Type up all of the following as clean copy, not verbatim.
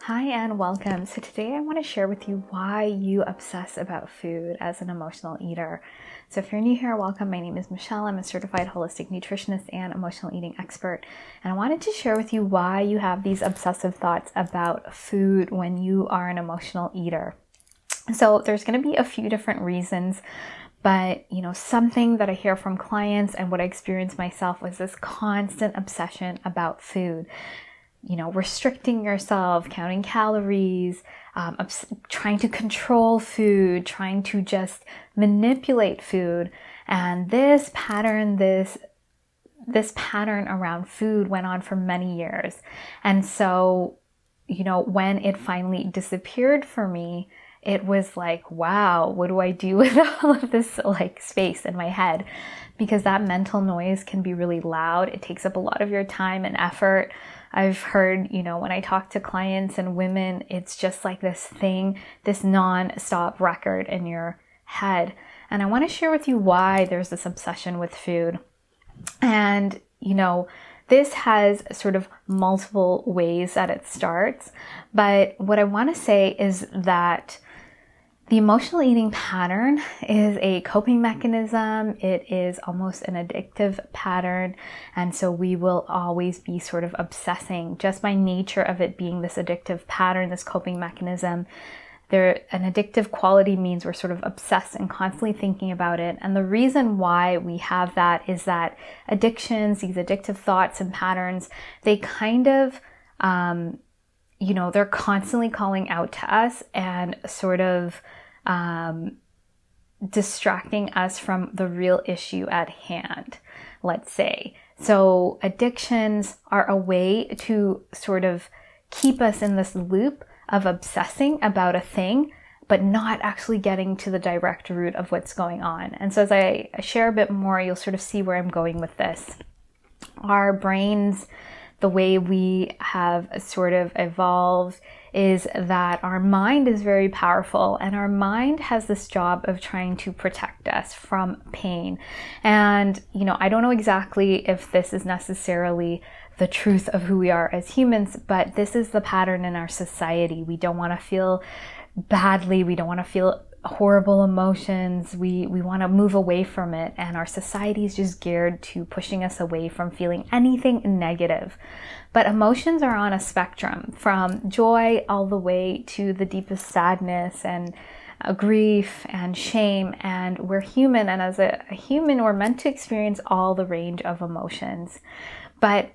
Hi and welcome. So today I want to share with you why you obsess about food as an emotional eater. So if you're new here, welcome. My name is Michelle. I'm a certified holistic nutritionist and emotional eating expert. And I wanted to share with you why you have these obsessive thoughts about food when you are an emotional eater. So there's going to be a few different reasons, but something that I hear from clients and what I experienced myself was this constant obsession about food. Restricting yourself, counting calories, trying to control food, trying to just manipulate food. And this pattern around food went on for many years. And so, when it finally disappeared for me, it was like, wow, what do I do with all of this space in my head? Because that mental noise can be really loud. It takes up a lot of your time and effort. I've heard, when I talk to clients and women, it's just like this thing, this non-stop record in your head. And I want to share with you why there's this obsession with food. And, this has sort of multiple ways that it starts. But what I want to say is that the emotional eating pattern is a coping mechanism. It is almost an addictive pattern. And so we will always be sort of obsessing just by nature of it being this addictive pattern, this coping mechanism. An addictive quality means we're sort of obsessed and constantly thinking about it. And the reason why we have that is that addictions, these addictive thoughts and patterns, they kind of, they're constantly calling out to us and sort of distracting us from the real issue at hand, let's say. So addictions are a way to sort of keep us in this loop of obsessing about a thing, but not actually getting to the direct root of what's going on. And so as I share a bit more, you'll sort of see where I'm going with this. Our brains, the way we have sort of evolved is that our mind is very powerful, and our mind has this job of trying to protect us from pain. And, I don't know exactly if this is necessarily the truth of who we are as humans, but this is the pattern in our society. We don't want to feel badly. We don't want to feel horrible emotions. We want to move away from it, and our society is just geared to pushing us away from feeling anything negative. But emotions are on a spectrum, from joy all the way to the deepest sadness and grief and shame. And we're human, and as a human, we're meant to experience all the range of emotions. But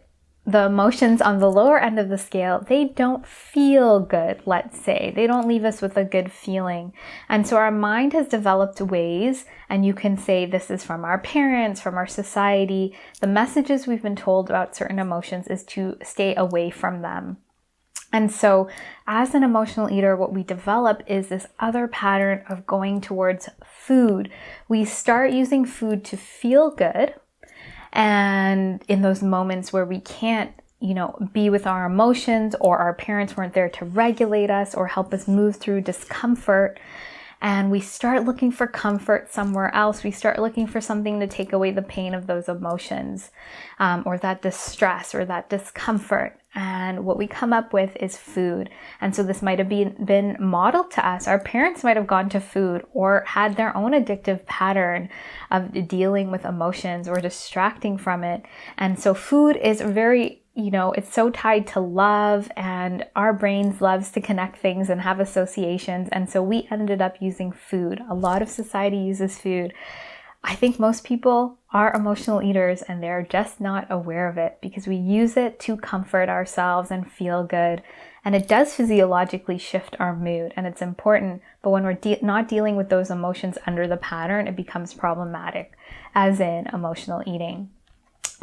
the emotions on the lower end of the scale, they don't feel good, let's say. They don't leave us with a good feeling. And so our mind has developed ways, and you can say this is from our parents, from our society. The messages we've been told about certain emotions is to stay away from them. And so as an emotional eater, what we develop is this other pattern of going towards food. We start using food to feel good. And in those moments where we can't, be with our emotions, or our parents weren't there to regulate us or help us move through discomfort, and we start looking for comfort somewhere else, we start looking for something to take away the pain of those emotions, or that distress or that discomfort. And what we come up with is food. And so this might have been modeled to us. Our parents might have gone to food or had their own addictive pattern of dealing with emotions or distracting from it. And so food is very, it's so tied to love, and our brains loves to connect things and have associations. And so we ended up using food. A lot of society uses food. I think most people are emotional eaters, and they're just not aware of it because we use it to comfort ourselves and feel good. And it does physiologically shift our mood, and it's important. But when we're not dealing with those emotions under the pattern, it becomes problematic, as in emotional eating.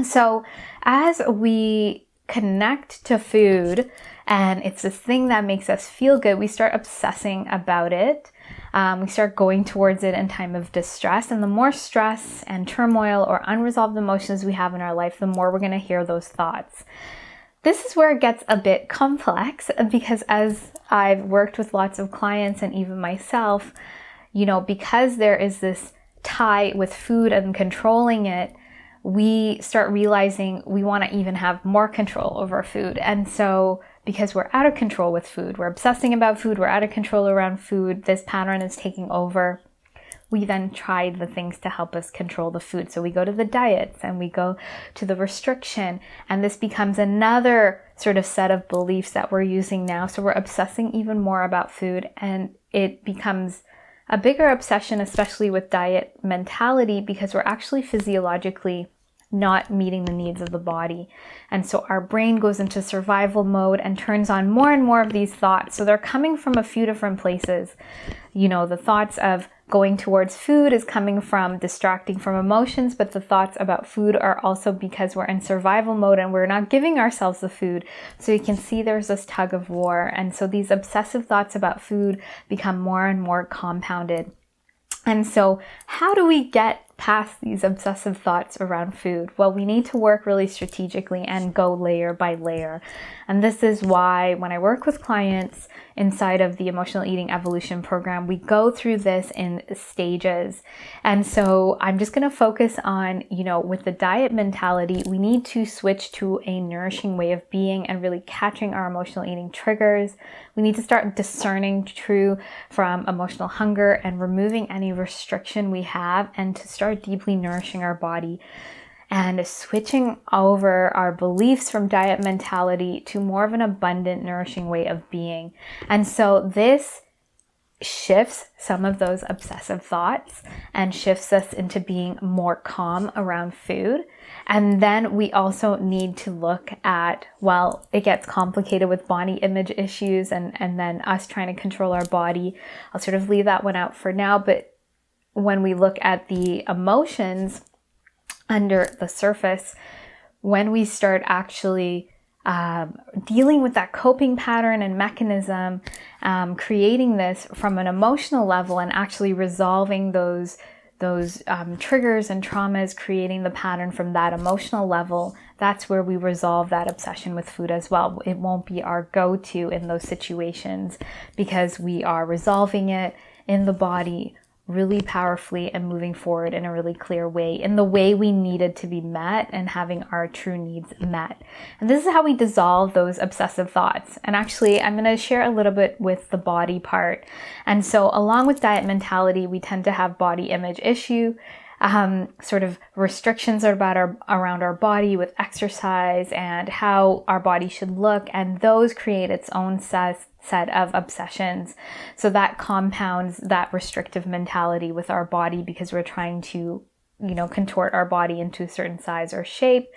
So as we connect to food, and it's this thing that makes us feel good, we start obsessing about it. We start going towards it in time of distress. And the more stress and turmoil or unresolved emotions we have in our life, the more we're going to hear those thoughts. This is where it gets a bit complex, because as I've worked with lots of clients and even myself, because there is this tie with food and controlling it, we start realizing we want to even have more control over food. And so because we're out of control with food. We're obsessing about food. We're out of control around food. This pattern is taking over. We then try the things to help us control the food. So we go to the diets and we go to the restriction, and this becomes another sort of set of beliefs that we're using now. So we're obsessing even more about food, and it becomes a bigger obsession, especially with diet mentality, because we're actually physiologically not meeting the needs of the body. And so our brain goes into survival mode and turns on more and more of these thoughts. So they're coming from a few different places. You know, the thoughts of going towards food is coming from distracting from emotions, but the thoughts about food are also because we're in survival mode and we're not giving ourselves the food. So you can see there's this tug of war. And so these obsessive thoughts about food become more and more compounded. And so how do we get past these obsessive thoughts around food? Well, we need to work really strategically and go layer by layer. And this is why when I work with clients inside of the Emotional Eating Evolution program, we go through this in stages. And so I'm just going to focus on, with the diet mentality, we need to switch to a nourishing way of being and really catching our emotional eating triggers. We need to start discerning true from emotional hunger and removing any restriction we have, and to start deeply nourishing our body and switching over our beliefs from diet mentality to more of an abundant, nourishing way of being. And so this shifts some of those obsessive thoughts and shifts us into being more calm around food. And then we also need to look at, well, it gets complicated with body image issues and then us trying to control our body. I'll sort of leave that one out for now. But when we look at the emotions under the surface, when we start actually dealing with that coping pattern and mechanism, creating this from an emotional level and actually resolving those triggers and traumas, creating the pattern from that emotional level, that's where we resolve that obsession with food as well. It won't be our go-to in those situations because we are resolving it in the body really powerfully and moving forward in a really clear way, in the way we needed to be met and having our true needs met. And this is how we dissolve those obsessive thoughts. And actually, I'm going to share a little bit with the body part. And so along with diet mentality, we tend to have body image issue, sort of restrictions around our body with exercise and how our body should look. And those create its own set of obsessions. So that compounds that restrictive mentality with our body because we're trying to, contort our body into a certain size or shape.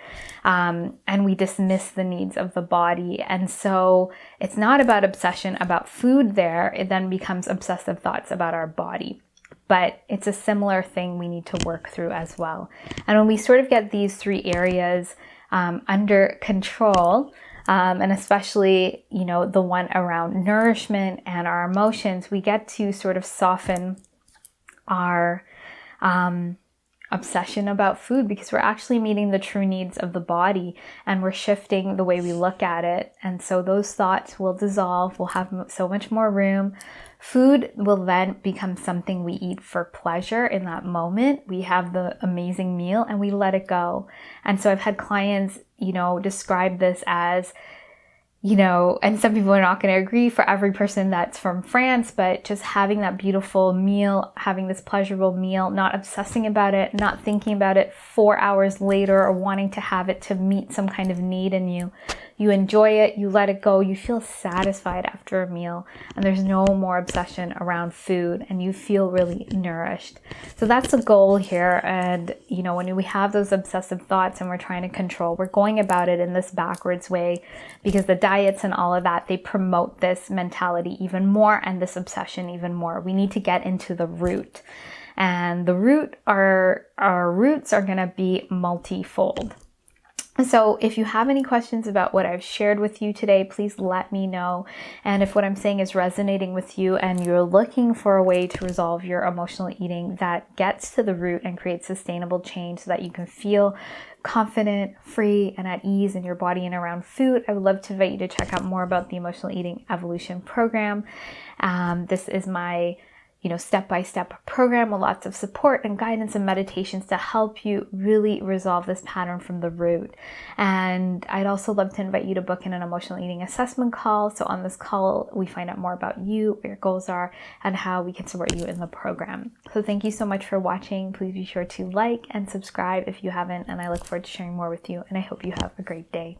And we dismiss the needs of the body. And so it's not about obsession about food there. It then becomes obsessive thoughts about our body. But it's a similar thing we need to work through as well. And when we sort of get these three areas under control, and especially, the one around nourishment and our emotions, we get to sort of soften our obsession about food because we're actually meeting the true needs of the body and we're shifting the way we look at it. And so those thoughts will dissolve. We'll have so much more room. Food will then become something we eat for pleasure in that moment. We have the amazing meal and we let it go. And so I've had clients, describe this as, and some people are not going to agree for every person that's from France, but just having that beautiful meal, having this pleasurable meal, not obsessing about it, not thinking about it 4 hours later or wanting to have it to meet some kind of need in you. You enjoy it, you let it go, you feel satisfied after a meal, and there's no more obsession around food, and you feel really nourished. So that's the goal here. And, when we have those obsessive thoughts and we're trying to control, we're going about it in this backwards way because the diets and all of that, they promote this mentality even more and this obsession even more. We need to get into the root. And the root, our roots are going to be multifold. So if you have any questions about what I've shared with you today, please let me know. And if what I'm saying is resonating with you and you're looking for a way to resolve your emotional eating that gets to the root and creates sustainable change so that you can feel confident, free, and at ease in your body and around food, I would love to invite you to check out more about the Emotional Eating Evolution program. This is my step-by-step program with lots of support and guidance and meditations to help you really resolve this pattern from the root. And I'd also love to invite you to book in an emotional eating assessment call. So on this call, we find out more about you, what your goals are, and how we can support you in the program. So thank you so much for watching. Please be sure to like and subscribe if you haven't, and I look forward to sharing more with you, and I hope you have a great day.